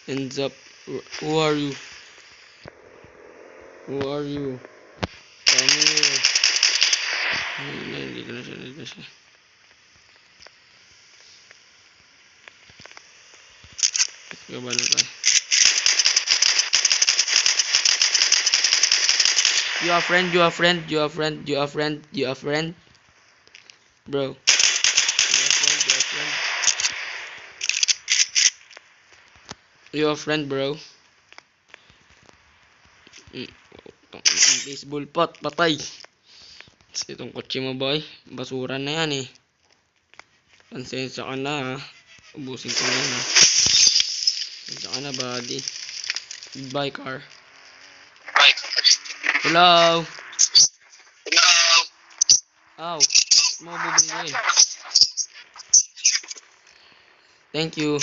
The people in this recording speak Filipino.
Hands up. Who are you? Who are you? Come here. Hindi ko na siya, hindi ko na siya. Gaba na tayo. You are friend, you are friend, you are friend, you are friend, you are friend. Bro. You are friend, you are friend. You are friend, bro. Baseball pot, patay. Itong kotse mo boy, basura na yan eh. Pansensya ka na ha. Ubusin ko na yan ha. Pansensya ka na buddy. Goodbye car. Hello. Hello. Ow. Mga bubungguin. Thank you.